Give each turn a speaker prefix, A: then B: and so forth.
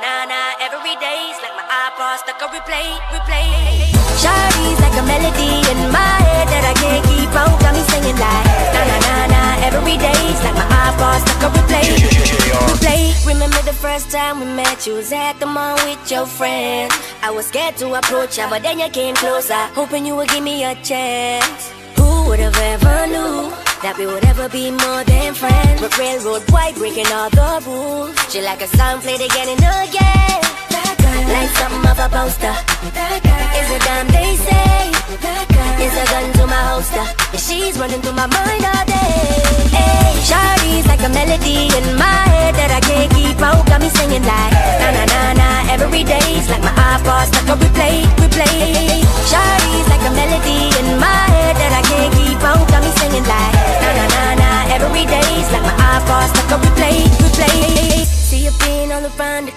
A: na na. Every day's like my iPod stuck on replay, replay. Shawty's like a melody in my head that I can't keep on. Got me singing like na na na na. Every day's like my iPod stuck on replay, replay. Remember the first time we met? You was at the mall with your friends. I was scared to approach ya, but then you came closer, hoping you would give me a chance. Who would have ever knew that we would ever be more than friends? But railroad white breaking all the rules. She like a song played again and again. That girl, like something of a poster. That girl is a damn they say. That girl is a gun to my holster. And she's running through my mind all day. Hey, Shawty's like a melody in my head that I can't keep out. Got me singing like na na na na. Every day's like my iPod stuck on replay, replay. Shawty's like a melody in my head that I can't keep out. Got me singing like na na na na. Every day's like my iPod stuck on replay, replay. See you being all around the